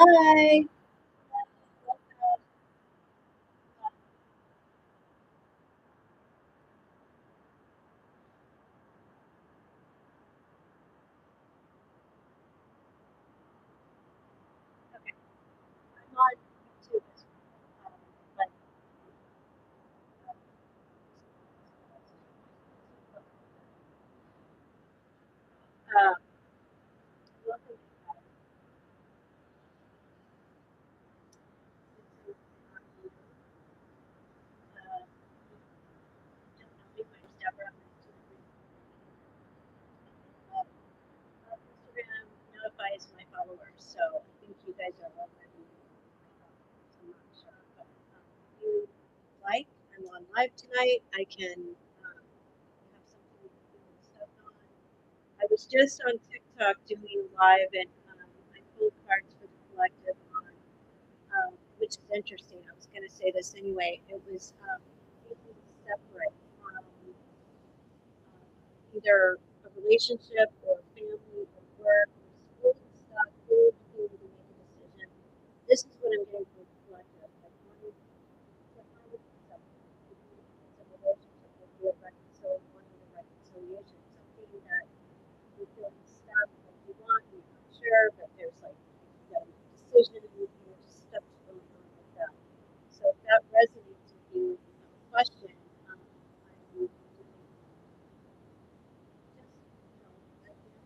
Hi. Okay, I'm on YouTube as well, but um, welcome to don't know me, my name's Deborah. Instagram notifies my followers, so I think you guys are already. I'm not sure, but if you like, I'm on live tonight. I can have something to do with stuff on. I was just on TikTok doing live, and I pulled cards for the collective on which is interesting. I was going to say this anyway. It was completely separate from either a relationship or family or work or school stuff. Who to make a decision. This is what I'm getting from the collective. Like wanting to find a separate. It's a relationship with you wanting a reconciliation. Something that you feel stuck, like you want, you're not sure, but there's like you got a decision, just stuff's going on like that. So if that resonates with you, if you have a question, I would just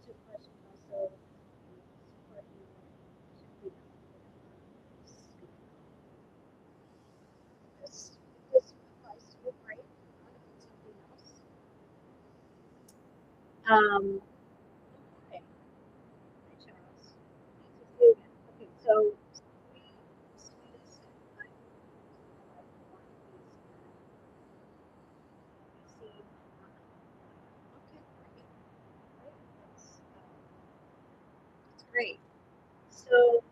answer questions also support you to this applies to you, right? Something else. Okay. Hi, Charles. Nice to see you again. Okay, so sweetest and see. Okay, great. Great. That's great. So,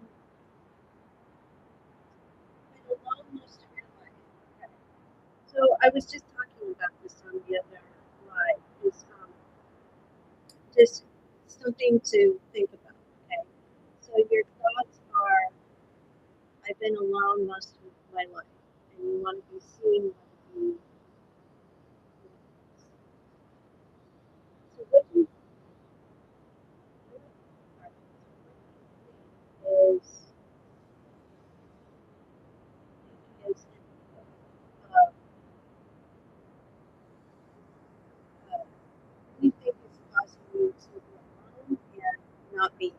been alone most of your life. Okay. So I was just talking about this on the other live. Is just something to think about. Okay. So your thoughts are, I've been alone most of my life, and you want to be seen, you want to be. So what you is is uh, uh, we think is causing you to be alone and not be.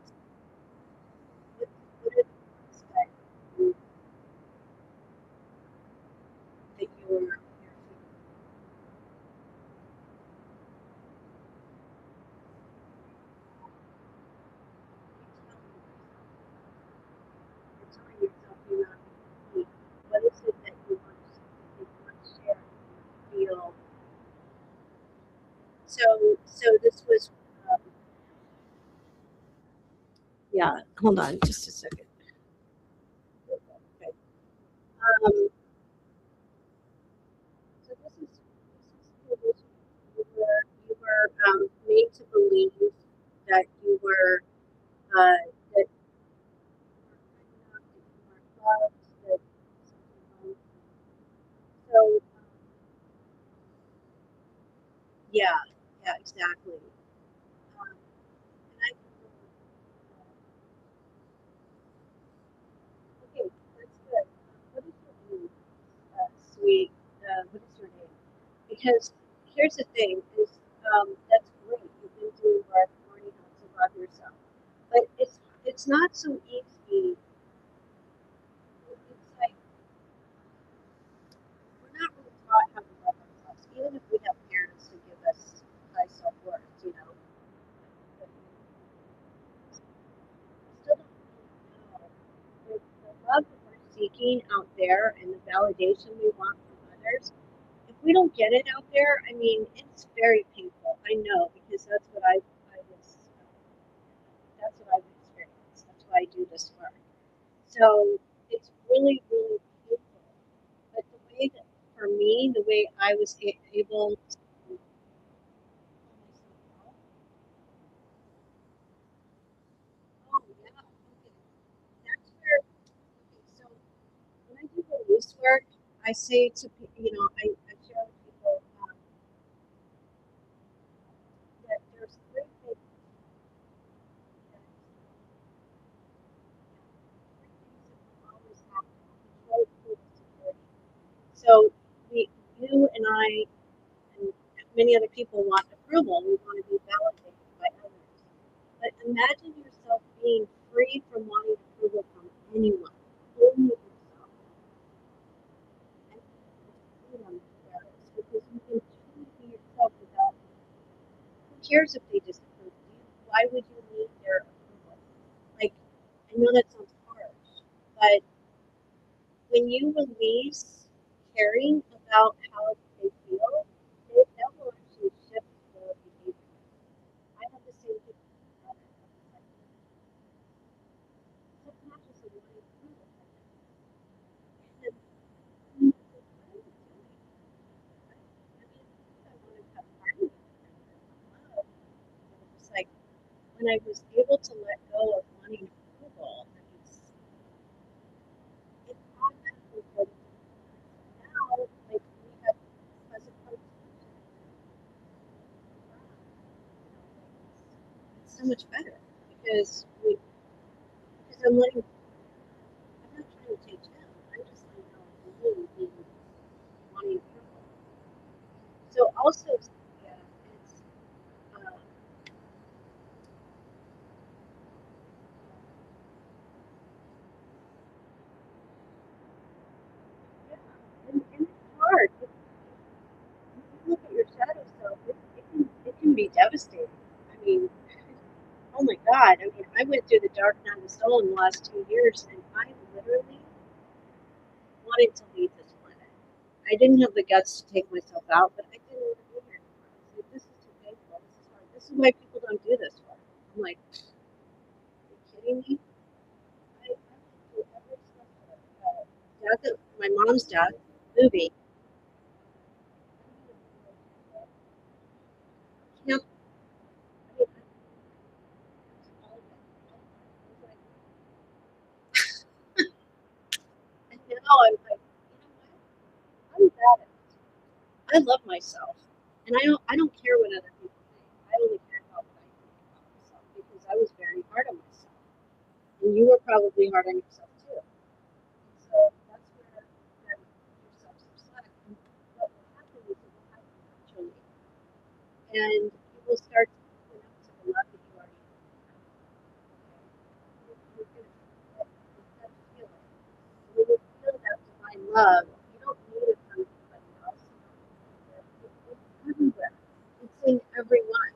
What are the things that you're feeling? You're telling yourself you're not complete. What is it that you want to share? You feel so. This was um, yeah. Hold on, just a second. Okay. Um, so this is you were made to believe that you were that you were loved, that something so yeah, yeah, exactly. And I okay, that's good. What is your name, sweet? What is your name? Because here's the thing: is that's great. You've been doing work, learning how to love yourself, but it's not so easy. It's like we're not really taught how to love ourselves, even if we have parents to give us high self worth. But still don't really know the love that we're seeking out there and the validation we want from others. If we don't get it out there, I mean, it's very painful. I know because that's what I've experienced. That's why I do this work. So it's really, really painful. But the way that, for me, the way I was able to pull myself out, oh yeah, okay, that's where work, I say to I share with people that there's three things that always have control through the security. So you and I and many other people want approval. We want to be validated by others. But imagine yourself being free from wanting approval from anyone, only yourself. And freedom there is because you can truly be yourself without who cares if they disapprove of you? Why would you need their approval? Like, I know that sounds harsh, but when you release caring about how they feel, that will actually shift the behavior. I have the same thing with my brother. Like, subconsciously wanting approval from him. And I'm like, what are you doing? I mean, I wanted to have harmony with him, love. And it's like when I was able to let go of wanting approval, it automatically goes now, like we have pleasant conversation. It's so much better because I'm letting I'm not trying to change him. I'm just letting go of me being wanting approval. So also, yeah, it's yeah, and it's hard. If you look at your shadow self, it can be devastating. I mean, oh my God. I mean, I went through the dark night of the soul in the last 2 years, and I literally wanted to leave this planet. I didn't have the guts to take myself out, but I didn't want to be here anymore. I was like, this is too painful. This is hard. This is why people don't do this work. I'm like, are you kidding me? I went through every step of it. My mom's death, movie. Can't, I mean, all of it. I was like, and now I'm like, you know what? I'm bad at it. I love myself, and I don't care what other people think. I only care about what I think about myself because I was very hard on myself, and you were probably hard on yourself too. And so that's where then yourself subside. And what will happen is it will happen naturally, and you will start to open up to the love that you already have. Okay? You're gonna feel it. When you feel that divine love, you don't need it from anybody else. It's everywhere. It's in everyone.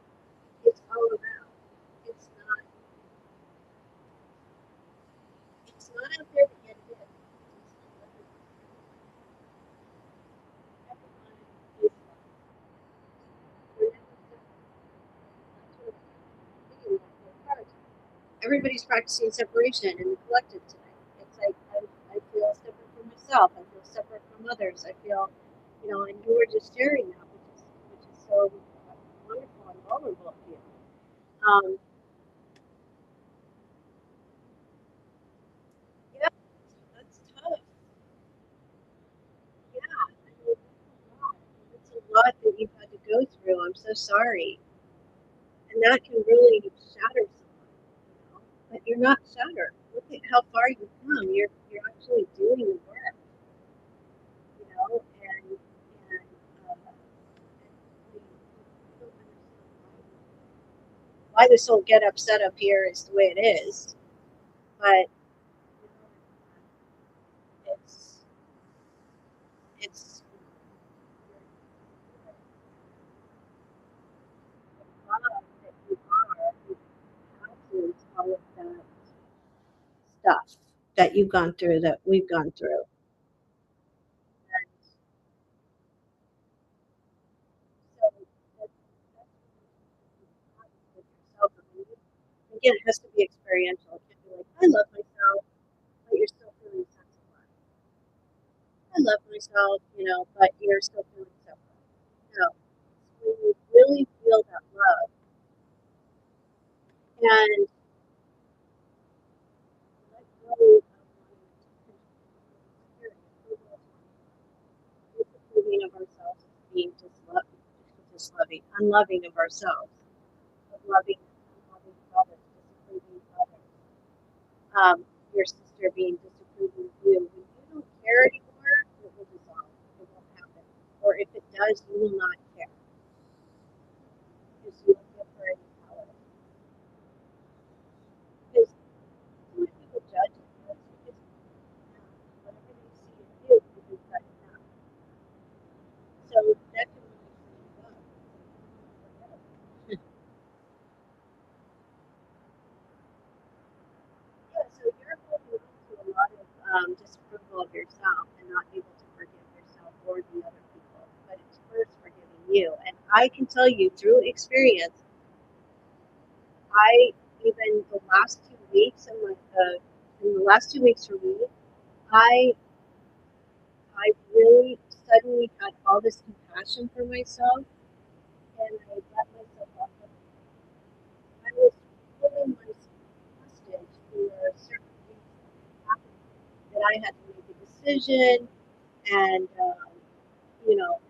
It's all around. It's not. It's not out there, but yet it is. It's in everyone. Everyone is love. We're never separate. That's what I'm thinking like the everybody's practicing separation in the collective today. It's like I feel separate from myself. I feel separate from others. I feel, and you were just sharing that, which is so wonderful and vulnerable of you. Um, yeah, that's tough. Yeah, I mean, it's a lot that you've had to go through. I'm so sorry, and that can really shatter someone. But you're not shattered. Look at how far you've come. You're actually doing the work. And why this whole get upset up here is the way it is. But it's it's love that you are who passes all of that stuff that you've gone through, that we've gone through. And so that's with yourself. Again, it has to be experiential. It can't be like, I love myself, but you're still feeling sense of love. I love myself, but you're still feeling separate. No. When you really feel that love and let go of wanting to control, unloving of ourselves, of unloving of others, disapproving of others. Your sister being disapproving of you. When you don't care anymore, it will dissolve. It won't happen. Or if it does, you will not care. Because you will give her any power. Because so many people judge us because whatever they see in you, you cut it down. So that can really freak you up. Yeah, so you're holding on to a lot of disapproval of yourself and not able to forgive yourself or the other people. But it's first forgiving you. And I can tell you through experience, I even the last 2 weeks in the last 2 weeks for me, I I really suddenly had all this compassion for myself, and I let myself off. I was holding myself hostage for certain things that happened that I had to make a decision, and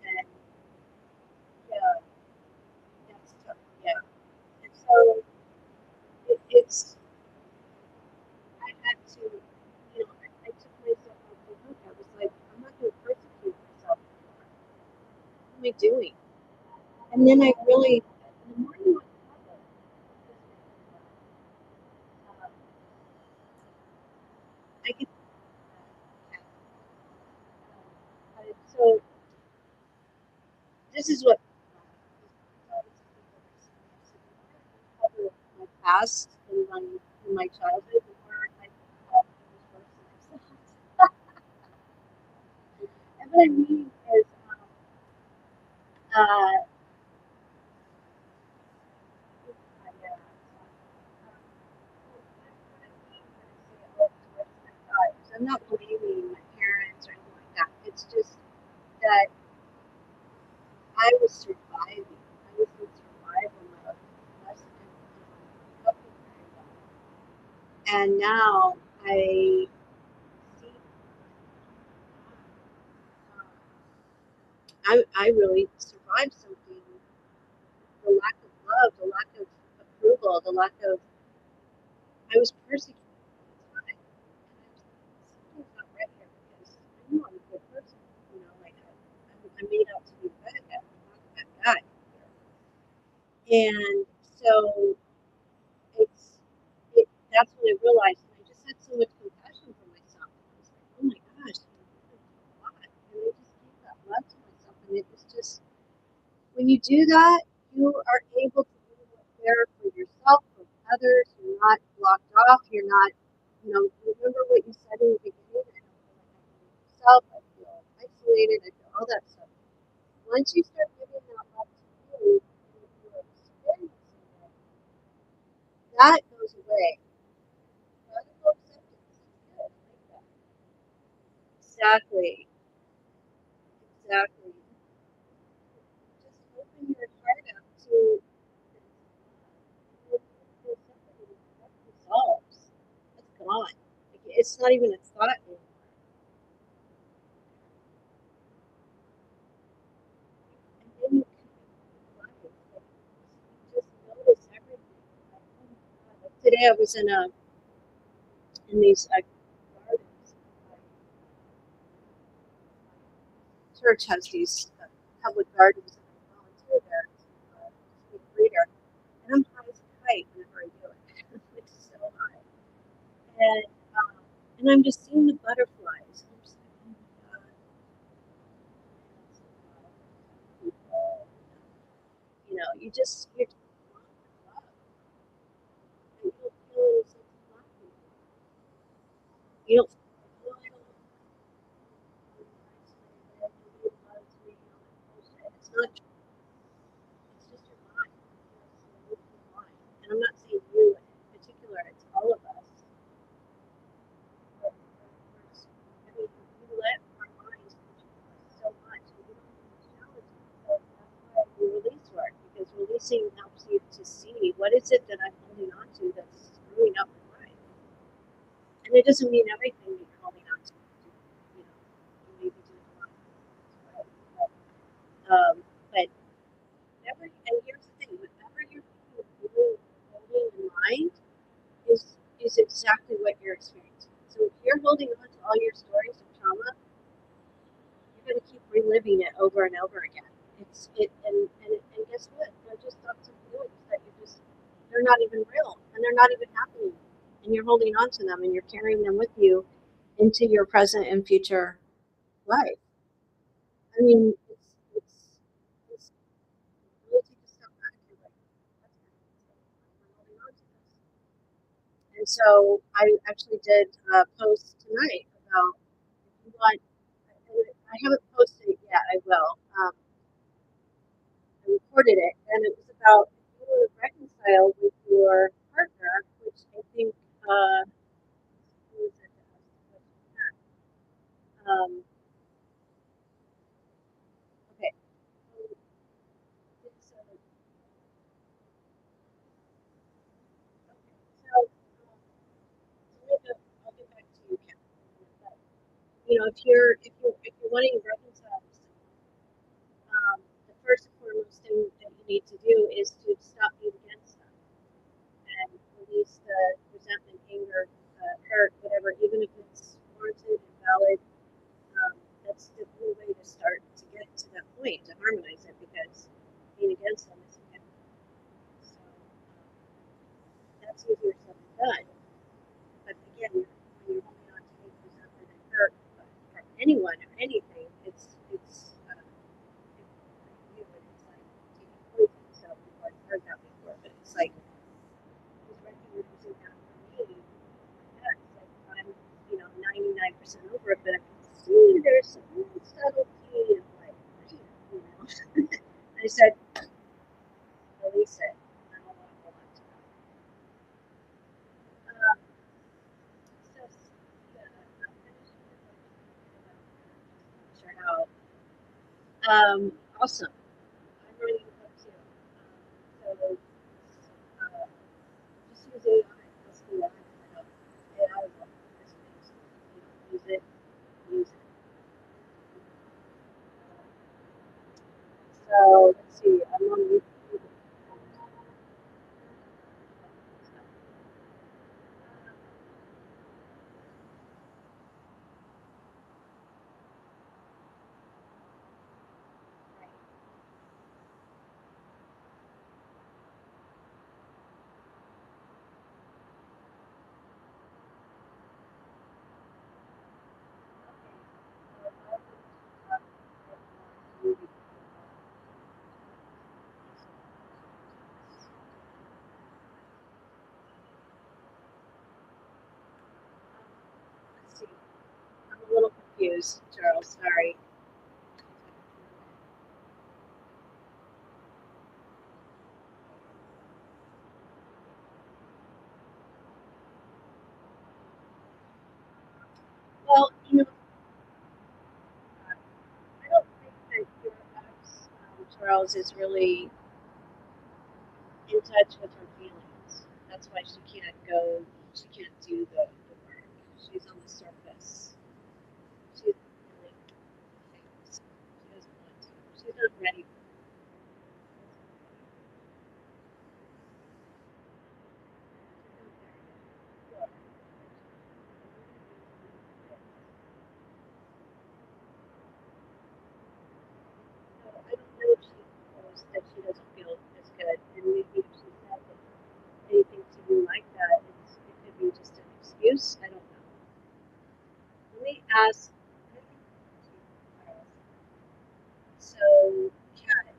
and yeah, that's tough. Yeah, and so it's I had to, I took myself off the hook. I was like, I'm not going to persecute myself anymore. What am I doing? And then I really, the more you uncover, um, I can. So this is what uncover my past and my childhood, the more I become worse than myself. And what I mean is, uh, I'm not blaming my parents or anything like that. It's just that I was surviving. I was in survival mode, less than coping very well. And now I see I really survived something. The lack of love, the lack of approval, the lack of I was persecuted all the time. And I was like, something's not right here because I know I'm a good person. Like I'm made out to be the bad guy. I'm not the bad guy here. And so it's it that's when I realized and I just had so much compassion for myself. I was like, oh my gosh, I'm a lot. And I just gave that love to myself. And it was just when you do that, you are able to be more there for yourself, for others. You're not blocked off. You're not, remember what you said in the beginning. I don't feel like I can be myself. I feel isolated. I feel all that stuff. Once you start giving that love to you, and you're experiencing it, that goes away. Radical acceptance is good. I like that. Exactly. Exactly. Just open your heart up to that dissolves. That's gone. Like, it's not even a thought anymore. And then you connect with life. Like, you just notice everything. Like, oh my God. Like today I was in these gardens. My church has these public gardens, and I volunteer there to be a breeder. And I'm high as a kite whenever I do it. It's so high. And um, and I'm just seeing the butterflies. I'm just like, oh my God, plants and people. You're just drawn with love. And you don't feel any sense of blocking. You don't feel like, oh, I don't know, I'm isolated, nobody loves me, all that bullshit. It's not true. It's just your mind. It's your mind. And I'm not saying you in particular, it's all of us. I mean, we let our minds control us so much, and we don't even challenge it. So that's why we release work, because releasing helps you to see what is it that I'm holding on to that's screwing up my life. And it doesn't mean everything you're holding on to, you may be doing a lot of things right. But mind is exactly what you're experiencing. So if you're holding on to all your stories of trauma, you're going to keep reliving it over and over again. And guess what? They're just thoughts of feelings that they're not even real and they're not even happening. And you're holding on to them and you're carrying them with you into your present and future life. I mean, it's really take a step back. You're like, I'm holding on to this. And so I actually did a post tonight about if you want, I haven't posted it yet, I will. I recorded it, and it was about if you were reconciled with your partner, which I think, who was it that asked the question? Okay, so it's, okay, I'll get back to you, Ken. But, if you're wanting to reconcile with the first and foremost thing that you need to do is to stop being against them and release the resentment, anger, hurt, whatever, even if it's warranted and valid. That's the only way to start to get to that point to harmonize it because being against them isn't going to happen. So that's easier said than done. But again, when you're holding on to hate, resentment, and hurt from anyone or anything, it's you know, it's like taking poison. So people have heard that before, but it's like just recognizing that for me, yeah, it's like I'm 99% over it, but I can see there's some little subtlety of like, I said, release it. I don't want to hold on to that. Um, so, yeah, I'm finishing the book. Sure how. Awesome. I'm reading the book too. So, just use AI. That's the AI. AI will use it, use it. So, let's see. I'm on YouTube. Let's see. I'm a little confused, Charles. Sorry. Well, I don't think that your ex, Charles, is really in touch with her feelings. That's why she can't go. She can't do the work. She's on the surface. She's really things. She doesn't want to. She's not ready. She's not there yet. So I don't know if she knows that she doesn't feel as good, and maybe if she said anything to you like that, it could be just an excuse. I don't know. Let me ask. So, Kat,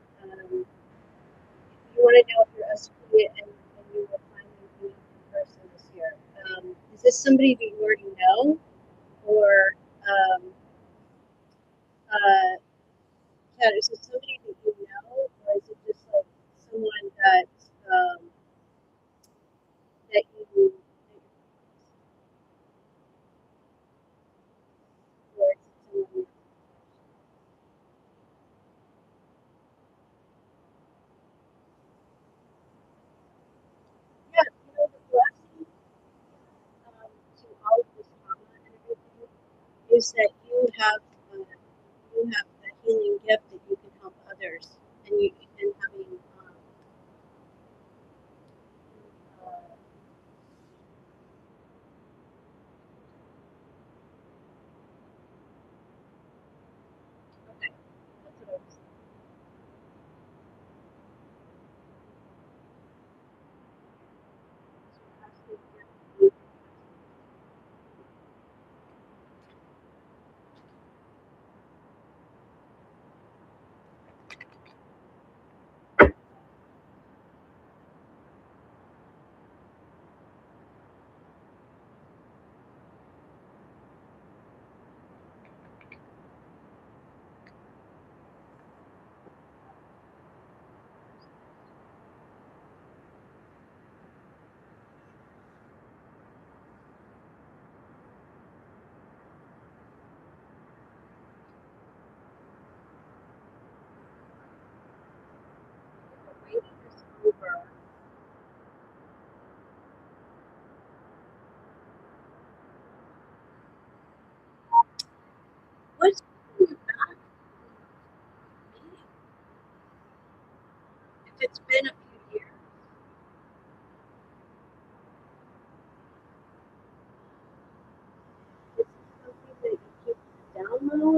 you want to know if you're escorted and you will finally meet in person this year. Is this somebody that you already know, or um, uh, Kat, is it somebody that you know, or is it just like someone um, that you, or is it someone? Yeah, the blessing to all of this trauma and everything is that you have a healing gift that you can help others, and you and having uh,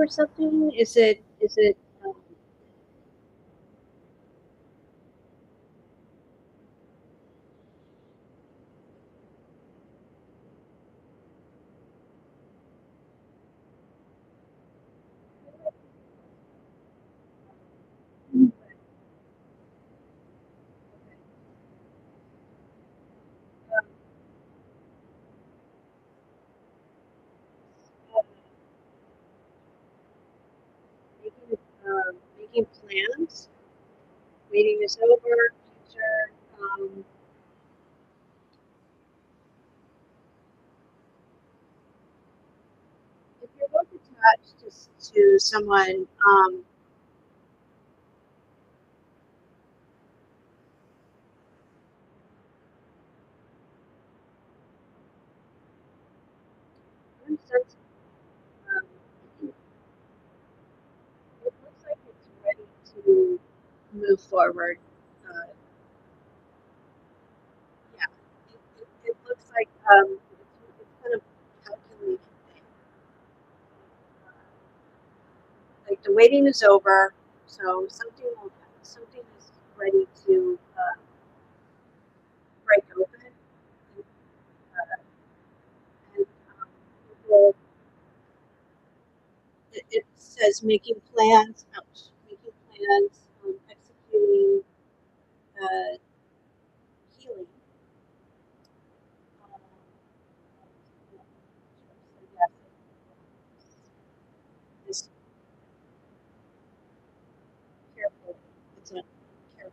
or something? Is it um, uh, making plans? Meeting is over. Future. If you're both attached to someone, I'm sensing, um, it looks like it's ready to move forward. Uh, yeah, it looks like it's kind of calculated thing. Like the waiting is over, so something is ready to break open, and people, it says making plans, making plans, executing, uh, healing. Um, so yes, just carefully. It's a carefully.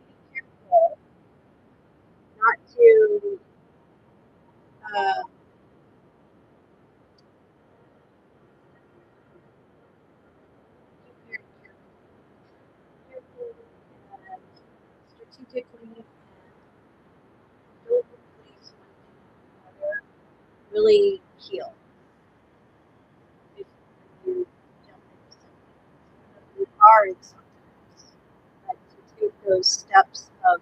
Be careful not to uh, be very careful and strategically and deliberately so one thing or another really heal if you jump into something. You are in something, but to take those steps of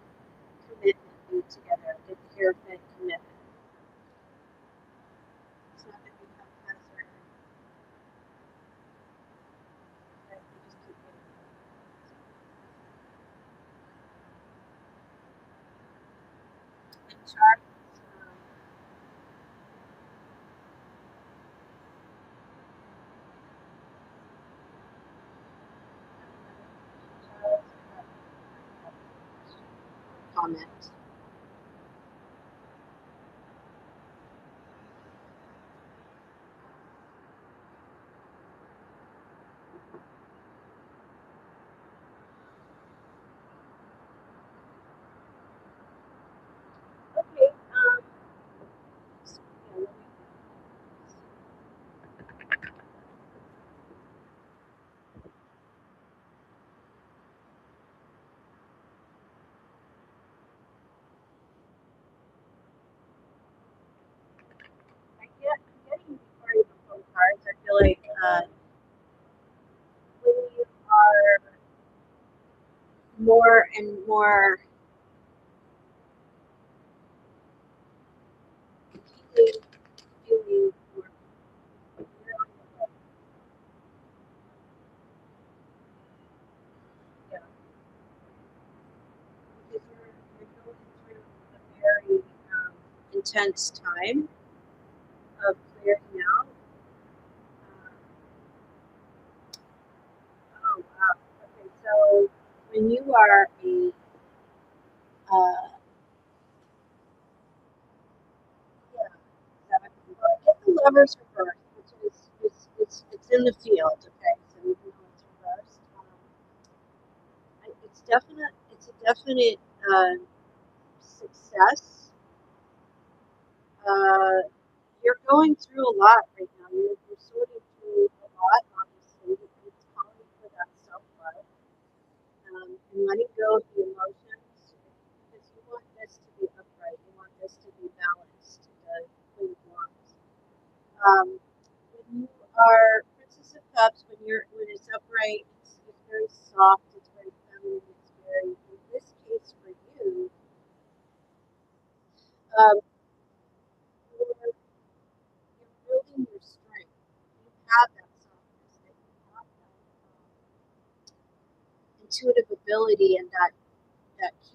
commitment together, the care-fit commitment. It's not that you have cancer, that you just keep getting it. In charts, comment. Okay. So, yeah, I'm getting before you pull cards. I feel like when you are more and more feeling, feeling more, you're on the way. Yeah, because you're going through a very intense time of clearing out. Oh wow. Okay, so when you are a yeah, exactly. Well, I get the lovers reversed, which is it's in the field. Okay, so even though it's reversed, it's a definite success. Uh, you're going through a lot right now. You're sorting through a lot, obviously, and it's calling for that self love and letting go of the emotions because you want this to be upright. You want this to be balanced, the way you want. When you are Princess of Cups, when it's upright, it's very soft, it's very feminine, it's very in this case for you, Um, you're building your strength. You have that softness, and you have that intuitive ability, and that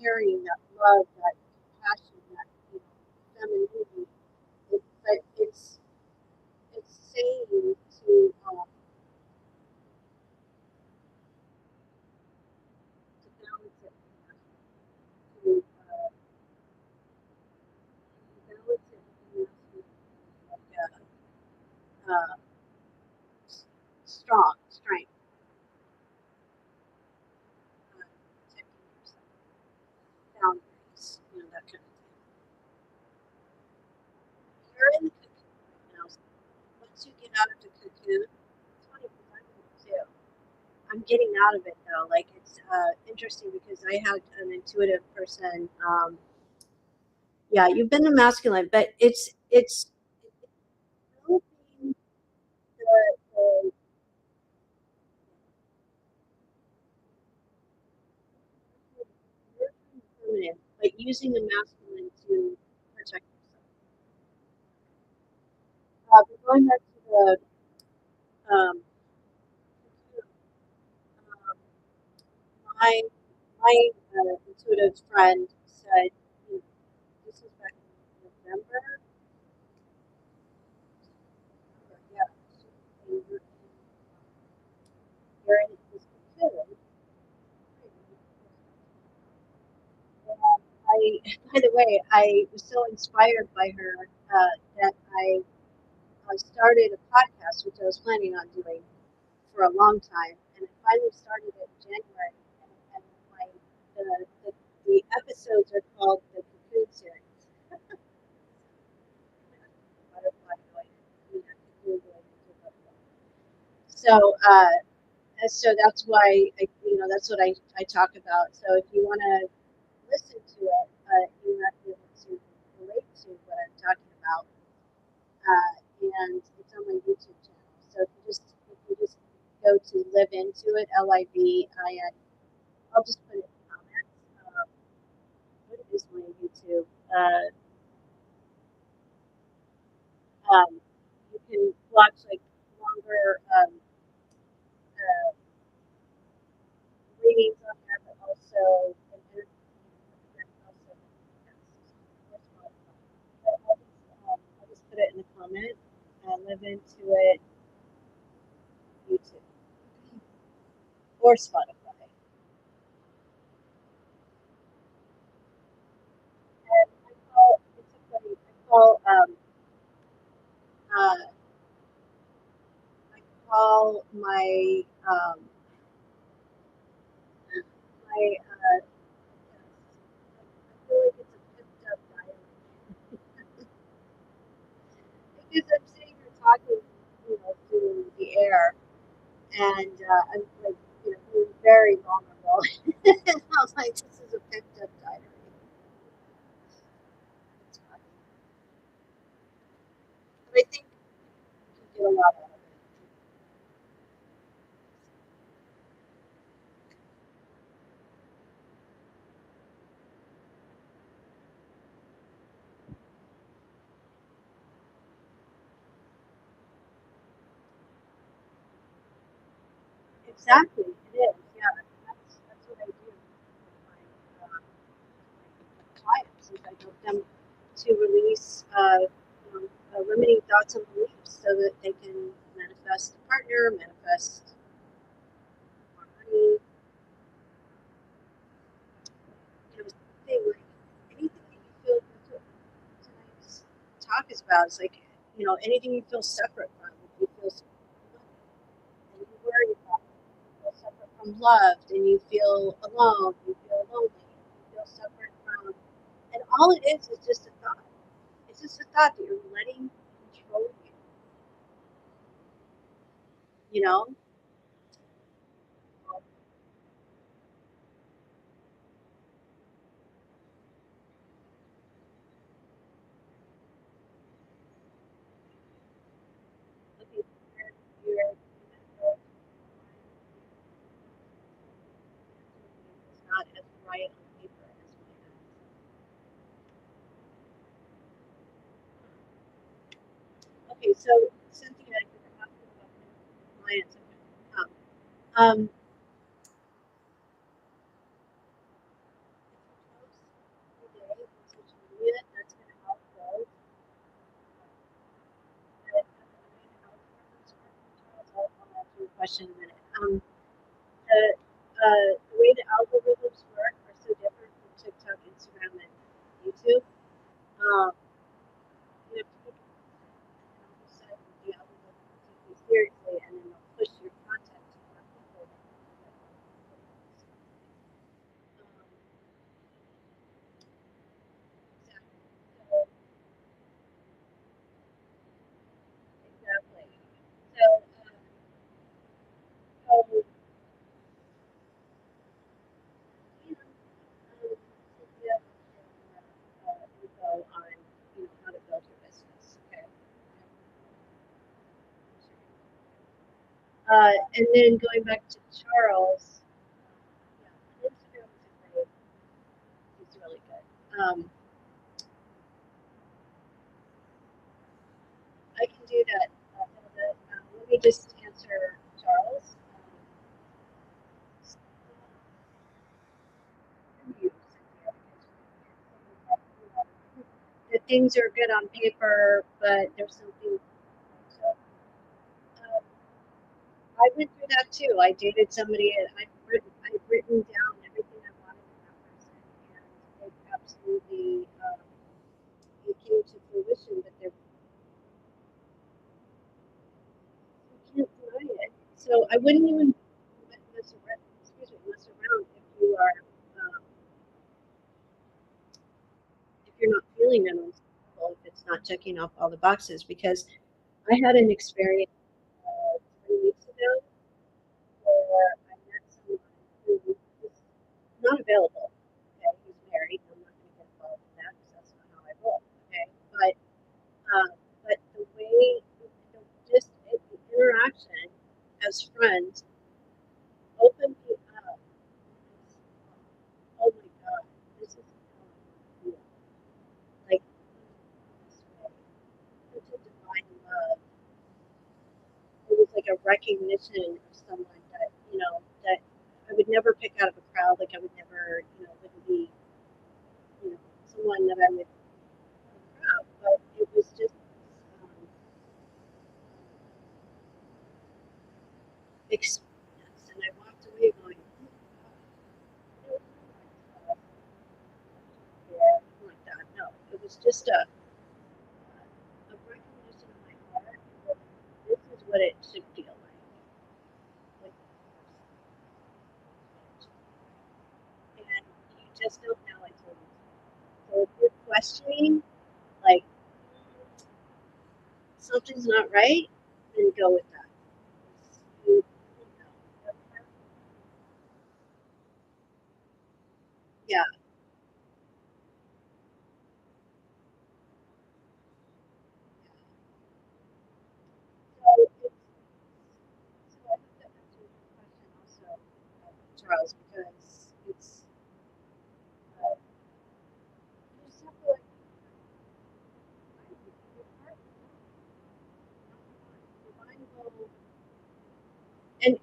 caring, that love, that compassion, that femininity. But it's saying to balance it, to balance it with like uh, strength, protecting yourself, boundaries, that kind of thing. You're in the cocoon right now. So once you get out of the cocoon, it's funny because I'm in it too. I'm getting out of it though. Like it's interesting because I had an intuitive person. Yeah, you've been to masculine, but it's developing the feminine, but using the masculine to protect yourself. But going back to the um, um, my intuitive friend said, this was back in November. Yeah, you're in this cocoon. I, by the way, I was so inspired by her that I started a podcast, which I was planning on doing for a long time, and I finally started it in January. And my the, the the episodes are called the Cocoon series. Butterfly going, cocoon going into butterfly. So, so that's why that's what I talk about. So if you want to listen to it, you have to be able to relate to what I'm talking about. And it's on my YouTube channel. So if you just go to Live Into It, LIVIN. I'll just put it in the comments. What is my YouTube? You can watch like longer uh, readings on there, but also and also but I'll just put it in the comment. Live Into It YouTube or Spotify. And I call it's so funny. Uh, I call my I feel like it's a picked up diary because I'm sitting here talking, through the air, and I'm like, being very vulnerable. And I was like, this is a picked up diary. It's funny, but I think you can get a lot out of it. Exactly, it is. Yeah, that's what I do with my clients. Is I help them to release limiting thoughts and beliefs so that they can manifest a partner, manifest more money. Thing like anything that you feel tonight's talk is about is like anything you feel separate from. If you feel separate from money and you worry about it, you feel separate from loved and you feel alone, you feel lonely, you feel separate from, and all it is just a thought. It's just a thought that you're letting control you. You know, okay, you're not as right on paper as my eyes. Okay, so Cynthia, you were asking about clients. Um, if you post every day on social media, that's going to help build I'll answer your question in a minute. The way the algorithms work are so different from TikTok, Instagram, and YouTube. Um, you have to be and all of a sudden the algorithm will take you seriously, and then they'll push your content to more people. Exactly. Exactly. So, so Cynthia, info on how to build your business. Okay. And then going back to Charles, yeah, Instagram is great. He's really good. I can do that a little bit. Let me just answer Charles. The things are good on paper, but there's something. So, I went through that too. I dated somebody, and I've written down everything I wanted in that person, and it absolutely it came to fruition. But you can't deny it. So I wouldn't even mess around um, if you're not feeling it on some level, if it's not checking off all the boxes. Because I had an experience 3 weeks ago where I met someone who was not available. Okay, he's married. I'm not going to get involved in that because that's not how I roll. Okay, uh, but the way, the interaction as friends opened me up. Oh my God, this is how I feel. Like this way, such a divine love. It was like a recognition of someone that I would never pick out of a crowd. Like I would never, wouldn't be, someone that I would crowd. But it was just um, experience, and I walked away going, oh, God, like that. No, it was just a recognition of my heart that this is what it should feel like and you just don't know until you. So if you're questioning, like something's not right, then go with that. You, yeah. So so I hope that answers your question also, Charles, because it's uh, you separate your heart divine will, and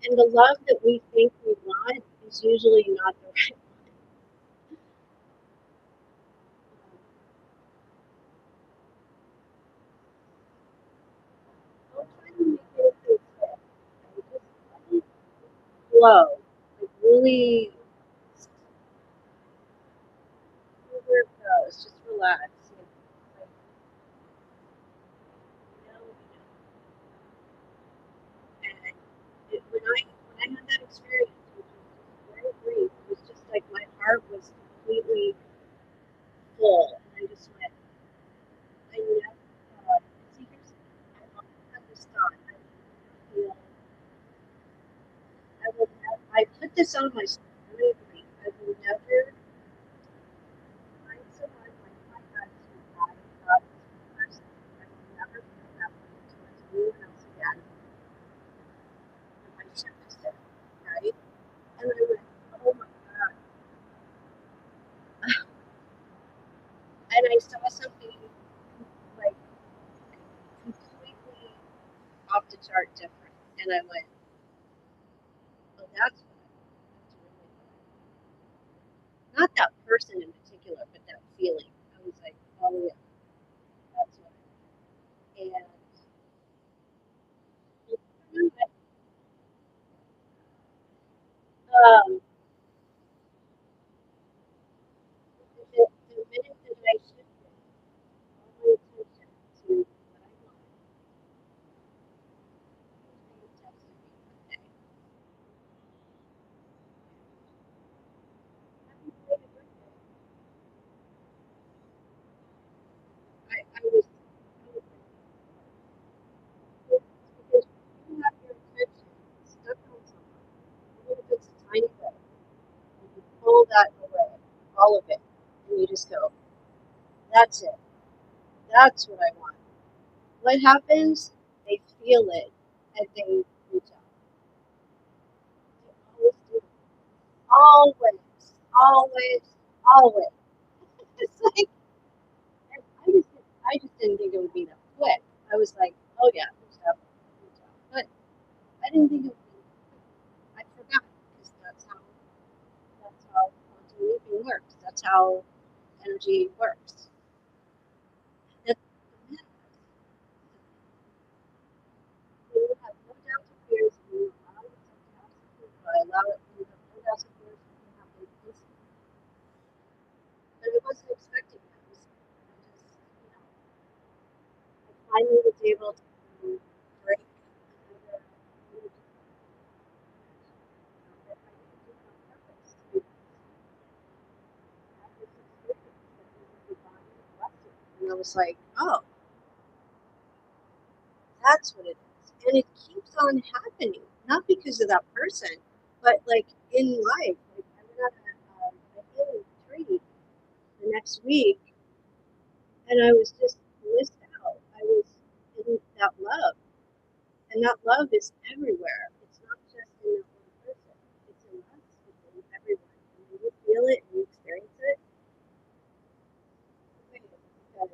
and the love that we think we want is usually not the right one. Don't try to make anything fit. Just let it flow. Like really see where it goes. Just relax. Like, and when I had that experience, which was just very brief, it was just like my heart was completely full, and I just went. I never. See, I always had this thought. Feel. I will. I put this on myself. I agree. I will never find someone like my husband. I love this person. I will never feel that way towards anyone else again. And my ship is set, right? And I went, oh my God. And I saw something like start different. And I went, oh, that's what that's really what not that person in particular, but that feeling. I was like, oh yeah, that's what and um, the minute that I shifted all my attention to what I wanted, he texted me one day, happy belated birthday. I was because you have your attention stuck on someone, even if it's a tiny bit, and you pull that away, all of it, and you just go, that's it. That's what I want. What happens? They feel it and they reach out. They always do. Always, always, always. It's like I just didn't think it would be that quick. I was like, oh yeah, reach out, reach out. But I didn't think it would be. I forgot because that's how quantum leaping works. That's how energy works. That's the you have no doubts or fears, you allow yourself to have some fears, but allow it, you have no doubts or fears, you can have faith instantly. But it wasn't expecting that. It was, I finally was able to break another energy that I didn't do on purpose. I had this experience that was a divine blessing. And I was like, oh, that's what it is. And it keeps on happening. Not because of that person, but like in life. Like I went on a healing retreat the next week and I was just blissed out. I was in that love. And that love is everywhere. It's not just in that one person. It's in us. It's in everyone. And when you feel it and you experience it, because the world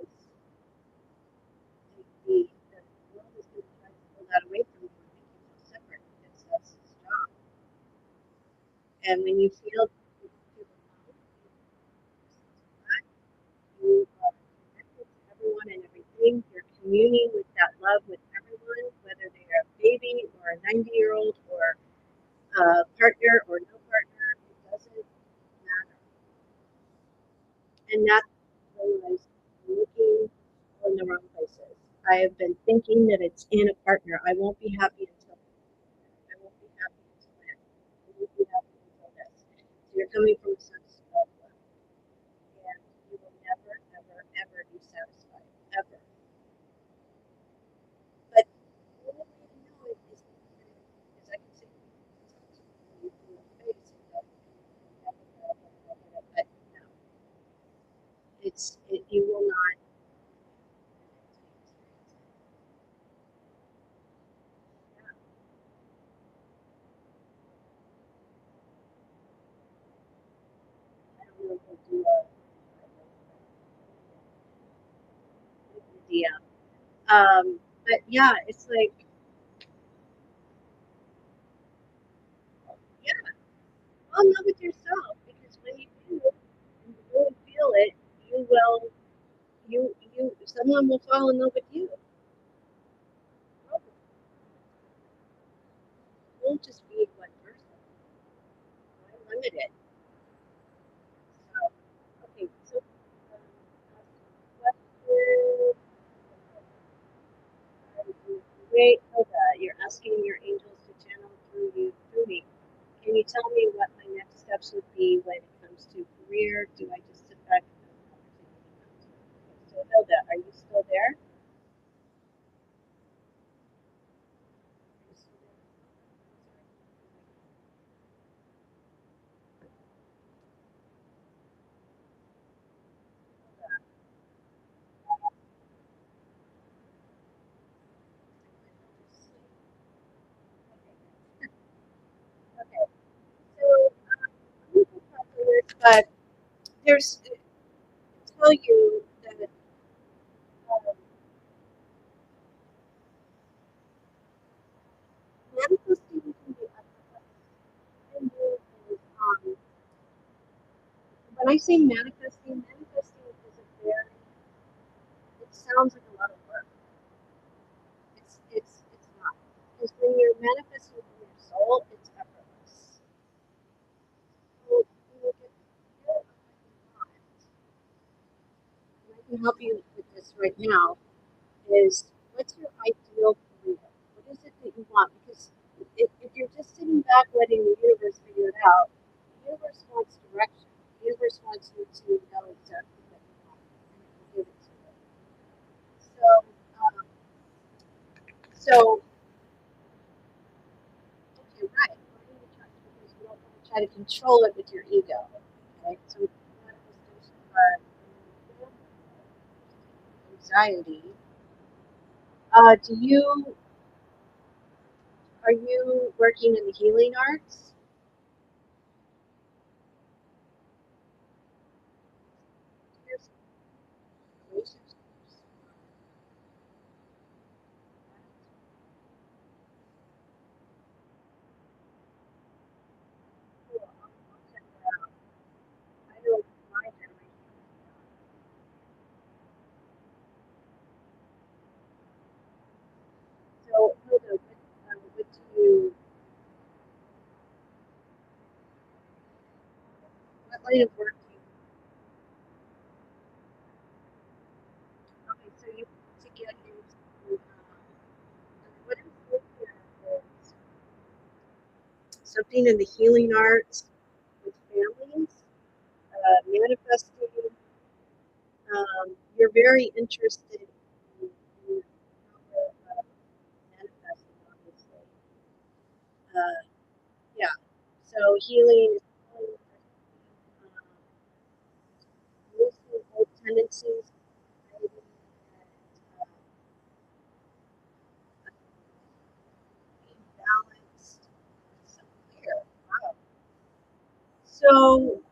is going to try to pull that away from you and make you feel separate because that's its job. And when you feel love, you are connected to everyone and everything. You're communing with that love with everyone, whether they're a baby or a 90-year-old or partner or no partner, it doesn't matter. And that's realized looking in the wrong places. I have been thinking that it's in a partner. I won't be happy until I won't be happy until then. I won't be happy until this. So you're coming from a sense of love, and you will never, ever, ever be satisfied, ever. But the only way to know it is I can say in the face and go, but no, you will not. I don't know if we'll do a idea. But yeah, it's like, yeah, fall in love with yourself because when you do and you really feel it, you will, someone will fall in love with you. It won't just be one person. Why limit it? So, okay, so question. Great, Hilda, you're asking your angels to channel through me. Can you tell me what my next steps would be when it comes to career? Do I just sit back and let the opportunity come to me? Okay, so Hilda, are you still there? Okay, so I'm going to talk to this, but there's tell you that um, when I say manifesting is a very, it sounds like a lot of work. It's not. Because when you're manifesting from your soul, it's effortless. So you will get clear on what you want. And I can help you with this right now. Is what's your ideal career? What is it that you want? Because if you're just sitting back letting the universe figure it out, the universe wants direction. The universe wants you to know exactly what you want, and it will give it to you. So, um, so okay, right. Learning to trust because you don't want to try to control it with your ego. Okay, so manifestation card, anxiety. Do you Are you working in the healing arts? Here's relationships. Cool. I'll check that out. I know my generation. So, Hilda, what do you, what line of work do you, okay, so you want to get into, what I'm seeing here is something in the healing arts with families, manifesting. You're very interested in manifesting, obviously. Uh, yeah. So healing is loosening old tendencies, maybe, and being balanced. So clear. Wow. So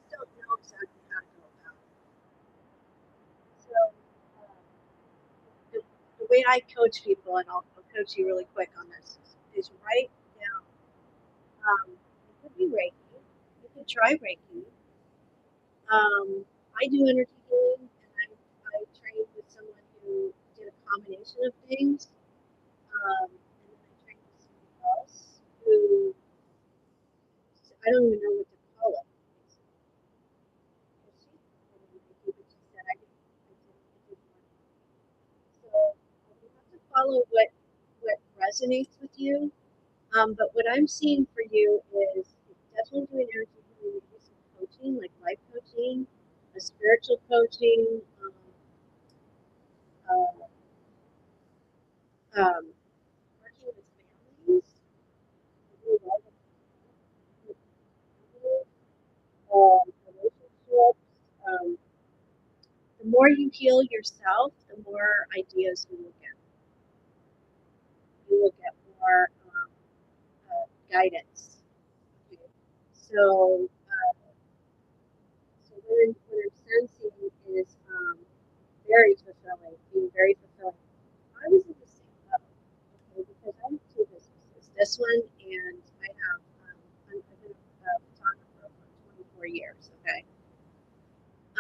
I don't know exactly how to go about it. So the, the way I coach people, and I'll coach you really quick on this, is write down. It could be Reiki. You could try Reiki. I do energy healing, and I trained with someone who did a combination of things. And then I trained with somebody else who I don't even know what to call it. She did Reiki, but she said I didn't want to. So you have to follow what resonates with you. But what I'm seeing for you is definitely doing energy healing, maybe some coaching, like life coaching, a spiritual coaching, uh, working with families, maybe with families, relationships. Um, the more you heal yourself, the more ideas you will get. You will get more guidance. Okay. So, so what I'm sensing is very fulfilling, being very fulfilling. I was in the same boat, okay, because I have two businesses. This one, and I have, I've been a photographer for 24 years, okay.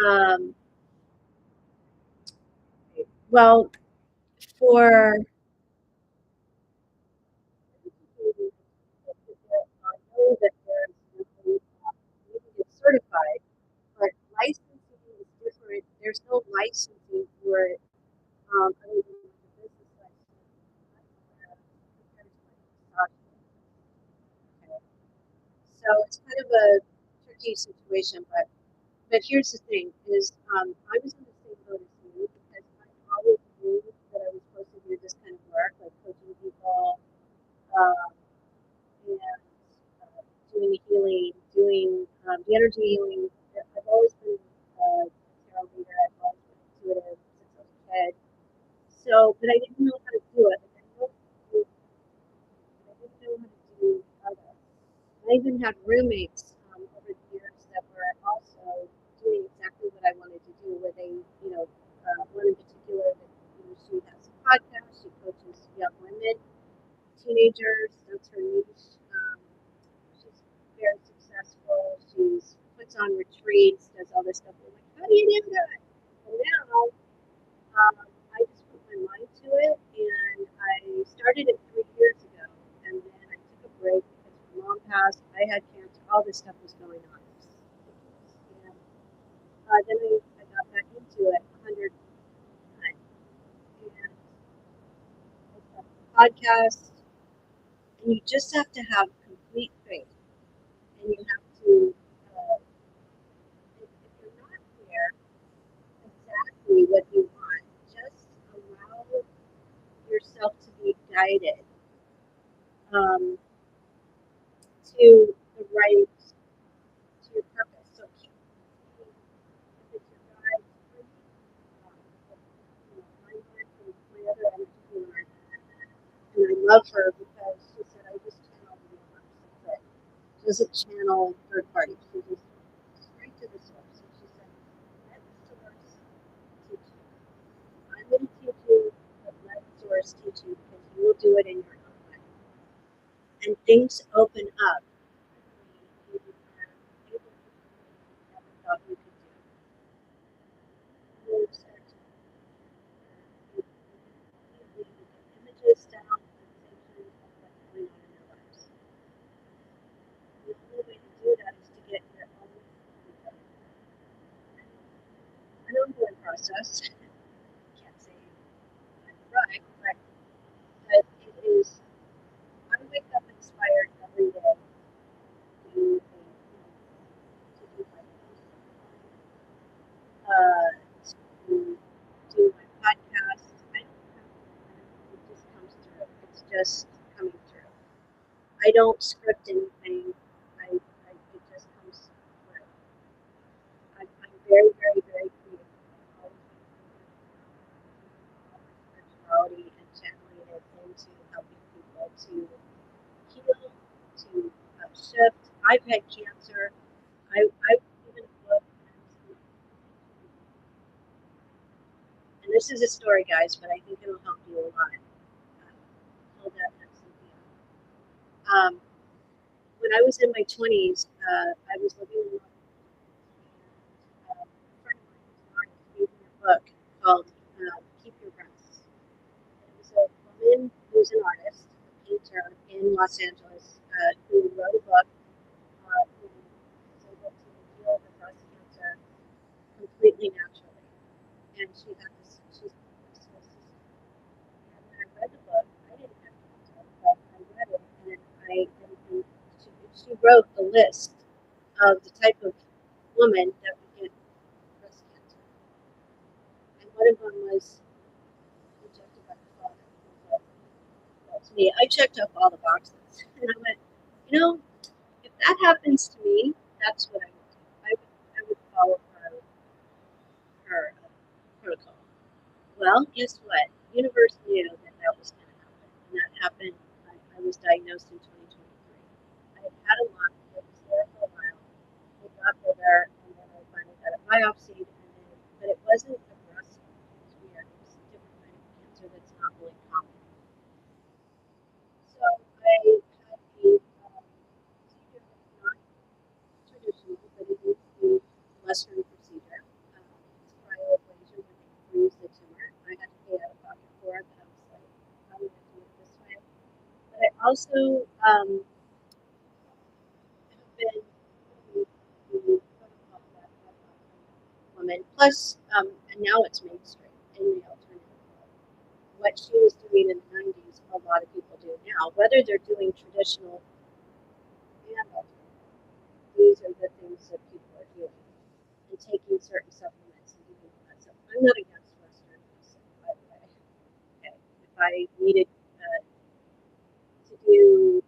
Um, well, for I know that there's you can get certified, but licensing is different. There's no licensing for it other than like a business license. That's where compared to like okay. So it's kind of a tricky situation, but here's the thing: is I was in the same boat as you because I always knew that I was supposed to do this kind of work, like coaching people, um, and doing the healing, doing the energy healing. I've always been a tarot reader. I've always been intuitive since I was a kid. So, but I didn't know how to do it. I didn't know how to do, I didn't know how to do other. I even had roommates over the years that were also doing exactly what I wanted to do, where they, one in particular that she has a podcast, she coaches young women, teenagers, that's her niche. She's on retreats, does all this stuff. I'm like, how do you do that? And now I just put my mind to it, and I started it 3 years ago, and then I took a break because my mom passed. I had cancer. All this stuff was going on. It was ridiculous. And then I got back into it 100%. And I started a podcast, and you just have to have complete faith, and you have to. If you're not clear exactly what you want, just allow yourself to be guided um, to the right, to your purpose. So keep, if it's your guide, my other energy healer, and I love her because she said, I just channel the universe. That's it. She doesn't channel third parties. She just straight to the source. And she said, let the source teach you. I'm going to teach you, but let the source teach you because you will do it in your own way. And things open up. You are able to do things you never thought you could do. You start to get images down, sensations of what's going on in your lives. The only way to do that is to get your own an ongoing process. Can't say I'm right, but it is. I wake up inspired every day to do my to do my podcast. I don't have it just comes through. It's just coming through. I don't script anything. It just comes through. I'm very, very, very creative. I always spirituality and channeling it into helping people to heal, to shift. I've had cancer. I even book, and this is a story, guys, but I think it'll help you a lot. Hold that next to you. When I was in my 20s, I was living in London, and a friend of mine who's an artist gave me a book called Keep Your Breath. It was a woman who's an artist, a painter in Los Angeles, who wrote a book who was able to heal her breast cancer completely naturally. And she had this, she's cystic. And when I read the book, I didn't have cancer, but I read it, and and she wrote a list of the type of woman that would get breast cancer. And one of them was rejected by her father. To me, I checked off all the boxes. And I went, if that happens to me, that's what I would do. I would follow her protocol. Well, guess what? The universe knew that was going to happen. And that happened. I was diagnosed in 2023. I had a lump. It was there for a while. It got bigger, and then I finally got a biopsy. But it wasn't aggressive. It was weird. It was a different kind of cancer that's not really common. So I had a procedure that's not traditional, but it is the Western procedure. It's cryoablation where they freeze the tumor. I had to pay out of pocket for it, but I was like, I'm going to do it this way. But I also have been the protocol that woman. Plus, and now it's mainstream in the alternative world. What she was doing in the 90s, a lot of people do now. Whether they're doing traditional and alternative, these are the things that people are doing and taking certain supplements and doing all that stuff. I'm not against Western medicine, by the way. Okay. If I needed to do, if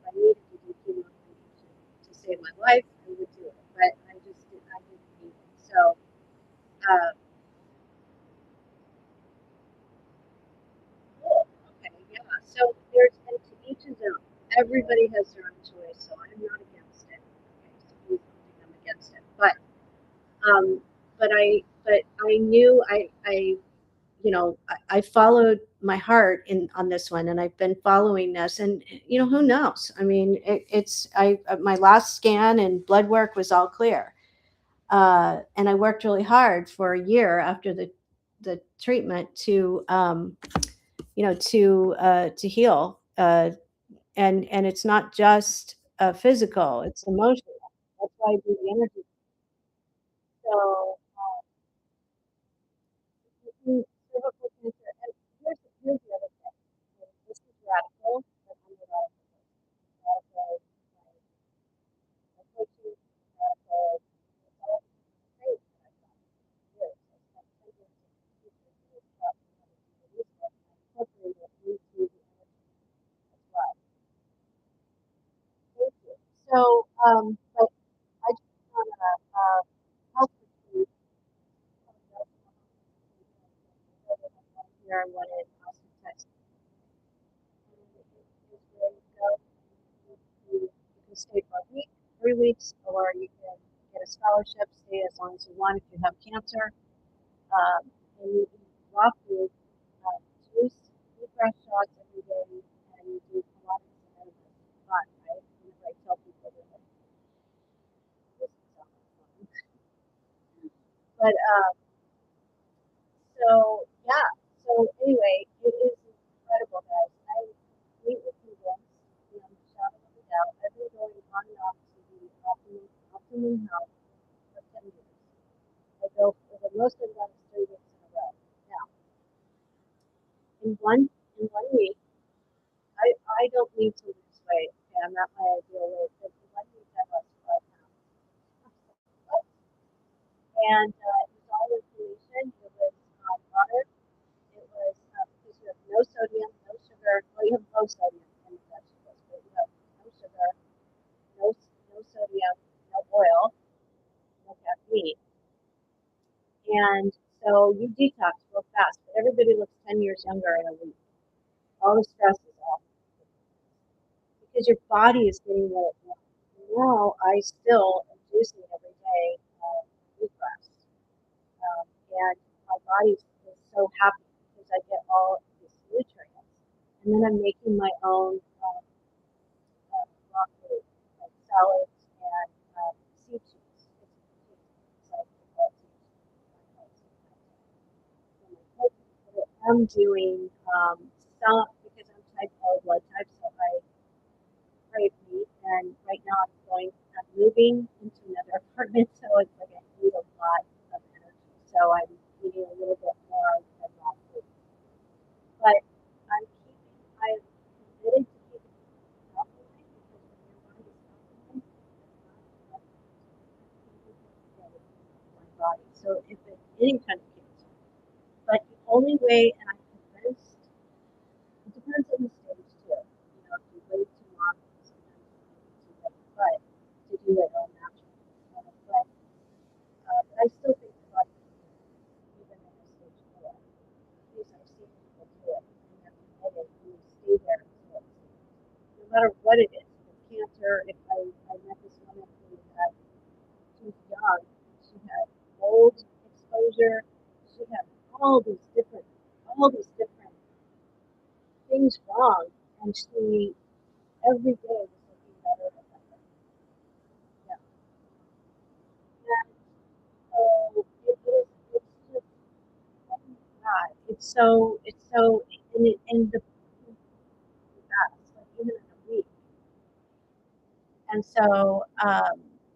I needed to do chemo to save my life, I would do it. But I didn't need it. So, uh, cool. Okay, yeah. So and to each his own. Everybody has their own choice, so I'm not against it. Okay, so please don't think I'm against it. Um, but I knew I I followed my heart on this one, and I've been following this, and who knows? I mean, my last scan and blood work was all clear, and I worked really hard for a year after the treatment to heal, and it's not just physical; it's emotional. That's why I do the energy. So, cervical cancer. And here's the other thing. This is radical, but I'm a radical. My coaching is radical. It's all great that I've done for years. I spent 10 years teaching this stuff and how to do the research, and I incorporated it into the energy as well. Thank you. So, but I just want to help with here and what it also text. Is where you go. You can stay for a week, 3 weeks, or you can get a scholarship, stay as long as you want if you have cancer. And you can walk through juice, fresh shots every day, and you do Pilates and fun, right? Whenever I tell people that this is so much fun. But so yeah, so anyway, it is incredible, guys. I completely convinced, shout it out. I've been going on and off to the optimum health for 10 years. I go for the most of them 3 weeks in a row. Now, in one week, I don't need to lose weight. Okay, I'm not my ideal weight, but in 1 week I lost 5 pounds. And it was all inflammation. It was water. It was because you have no sodium, no sugar. Well, you have low sodium in vegetables, but you have no sugar, no sodium, no oil, no caffeine. And so you detox real fast. But everybody looks 10 years younger in a week. All the stress is off because your body is getting what it wants. Now I still am juicing every day, bluegrass, and my body is so happy because I get all these nutrients. And then I'm making my own broccoli, like salads and sea cheese. It's like I'm doing some because I'm type O blood type, so I crave meat. And right now I'm moving into another apartment, so it's like I need a lot of energy. So I'm eating a little bit more than raw food. But I'm committed to keeping it alkaline because when your mind is alkaline, it's not my body. So if it's any kind of cancer, but the only way, and I'm convinced, it depends on the stage too. If you wait too long, sometimes you too late. But to do it all naturally. But I still think the body can do it, even in a stage 4. Because I've seen people do it, and they're committed, and they stay there until it's no matter what it is. If it's cancer, if I met this woman who had, she was young, she had mold exposure, she had all these different things wrong, and she every day was looking better and better. Yeah. And so it's just, oh my God, it's so, and the best, like even in a week. And so,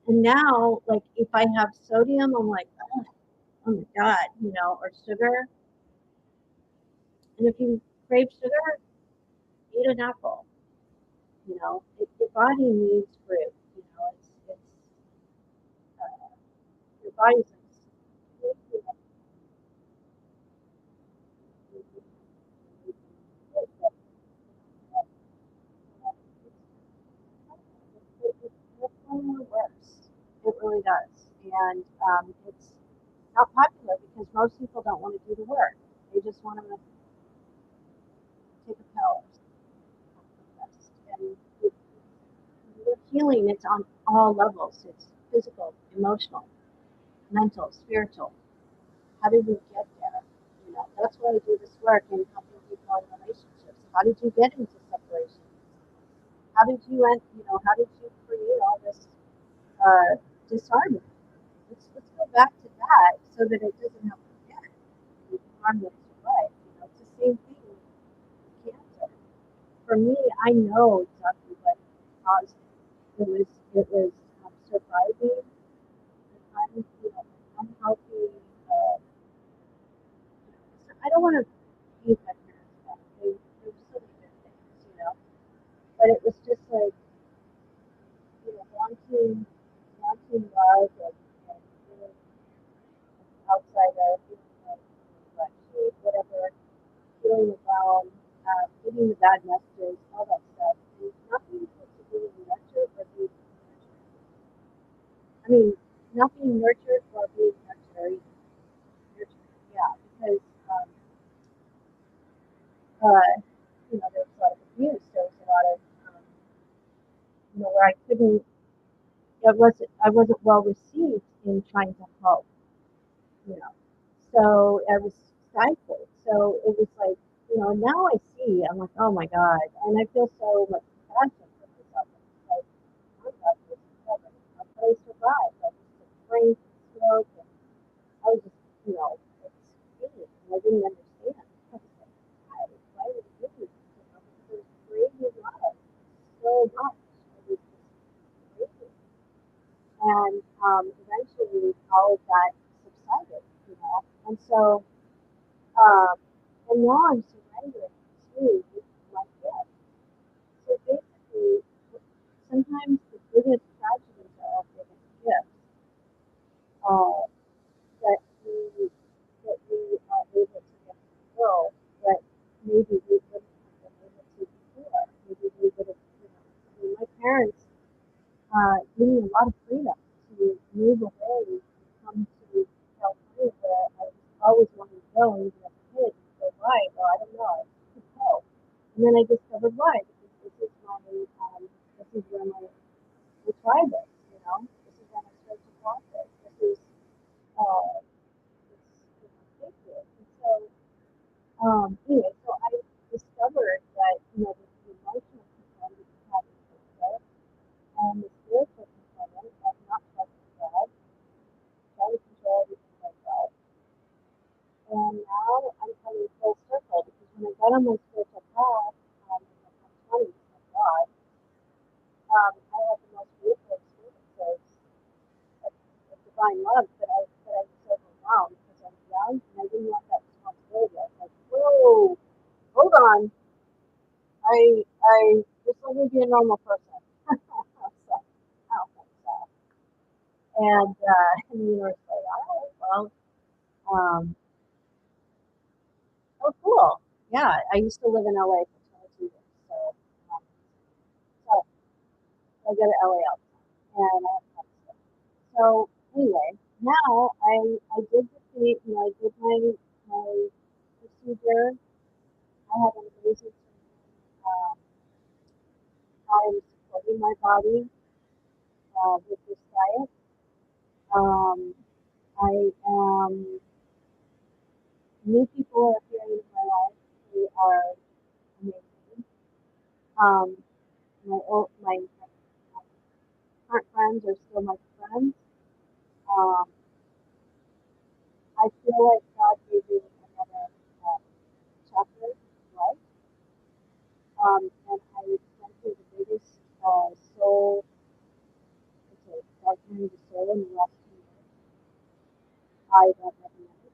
and now, like if I have sodium, I'm like, oh my God, or sugar. And if you crave sugar, eat an apple. Your body needs fruit. It's your body's worse. It really does. And it's not popular because most people don't want to do the work. They just want to take a pill or something. And with healing, it's on all levels. It's physical, emotional, mental, spiritual. How did we get there? That's why I do this work in helping people in relationships. How did you get into separation? How did you end, how did you create all this disharmony? Let's go back to that so that it doesn't happen again. You harm with your life. It's the same thing with cancer. For me, I know exactly what caused it. It was surviving unhealthy. Uh, I don't want to use my parents back. They were so many good things. But it was just like wanting love and feeling outside of like whatever, feeling alone, getting the bad messages, all that stuff. And not being able to really nurture or be nurtured. I mean, not being nurtured or being nurtured. Nurtured, yeah, because there was a lot of abuse. There was a lot of where I couldn't. I wasn't well received in trying to help. You know, so I was stifled. So it was like, now I see. I'm like, oh my god, and I feel so much compassion for myself. It's like, oh God, this is heaven. How could I survive? I was afraid to smoke, and I was just, it's and I didn't understand. I was like, why would I do this? Because it was crazy love so much. It was just crazy. And eventually all of that subsided, And so, um, and now I'm surrendering to my gift. So basically, sometimes the biggest tragedies are our biggest gifts. Uh, that we that we are able to get to the world, but maybe we wouldn't have been able to before. Maybe we would have, my parents gave me a lot of freedom to move away and come to California where I always wanted to go, even as a kid. So why? Well, I don't know. I just could go. And then I discovered why. Because this is where my tribe is, This is where my spiritual path is. This is, it's sacred. And so, anyway, so I discovered that, the emotional component of having success and the spiritual component of not trusting God, trying to control everything myself. And now I'm coming full circle because when I got on my spiritual path, in my 20s, thank God, I had the most beautiful experiences of divine love that I was overwhelmed because I was young and I didn't want that responsibility. I was like, whoa, hold on. I just let me be a normal person. I was like, I don't think so. And the universe was like, all right, well, um, oh, cool. Yeah, I used to live in LA for 22 years. Um, so I go to LA all the time. And I have fun stuff. So anyway, now I did I did my procedure. I had an amazing surgeon. I'm supporting my body with this diet. Um, I am new people are appearing in my life who are amazing. Um, my current friends are still my friends. Um, I feel like God gave me another chapter of life. And I went through the biggest soul, dark night of the soul in the last 2 years. I don't recommend it.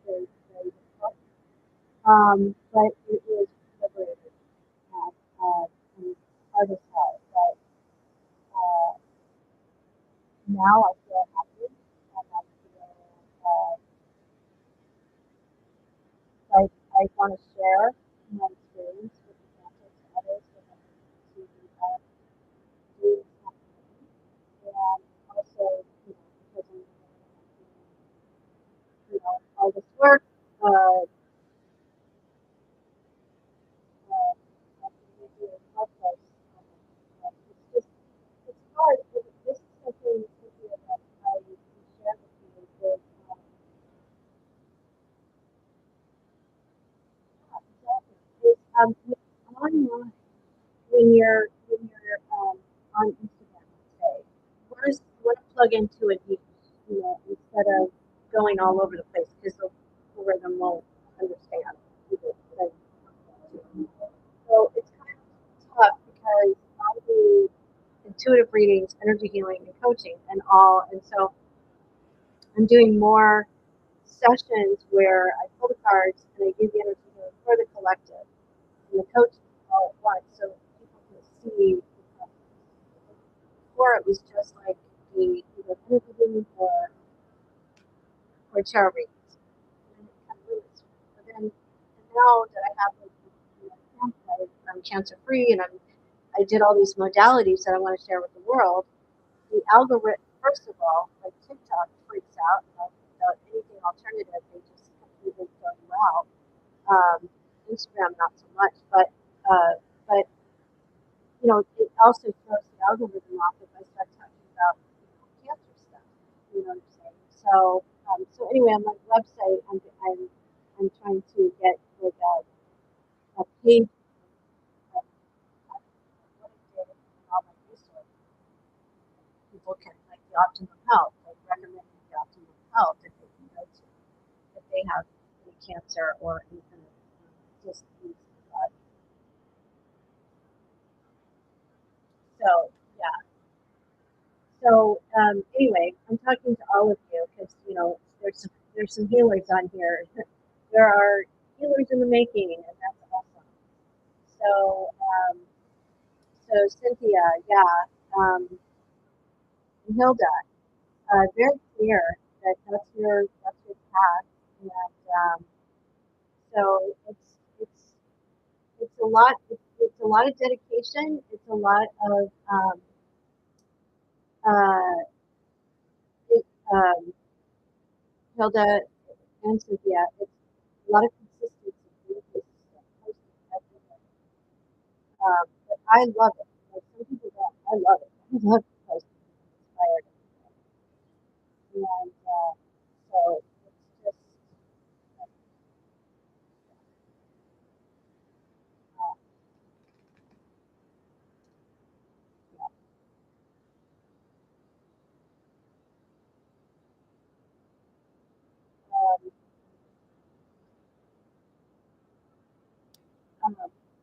Very, very difficult. But it was liberating and hard as hell. But uh, now I feel happy and I feel like I want to share my experience with examples to others so that they can do something. And also, because I'm doing, all this work, I can do it myself. It's just, it's hard. This is something that I share with you is, plug into a niche, instead of going all over the place because the algorithm won't understand. So it's kind of tough because I do intuitive readings, energy healing, and coaching, and so I'm doing more sessions where I pull the cards and I do the energy healing for the collective and the coaching all at once, so people can see. Before it was just like the either energy healing or tarot readings, and it kind of limits. But then and now that I have I'm cancer free and I did all these modalities that I want to share with the world. The algorithm, first of all, like TikTok freaks out about anything alternative. They just completely throw you out. Instagram not so much, but it also throws the algorithm off if I start talking about cancer stuff. You know what I'm saying? So anyway, on my website, I'm trying to get like a page of what I did and all my research. People can like the optimum health, like recommending the optimum health that they can go to if they have any cancer or any kind of disease. So yeah. So anyway, I'm talking to all of you because there's some healers on here. There are healers in the making, and that's awesome. So so Cynthia, yeah, and Hilda, very clear that that's your path, and so it's a lot. It's a lot of dedication. It's a lot of uh, it, Hilda and Cynthia. It's a lot of consistency. Being consistent, posting every day. But I love it. Like some people don't. I love it. I love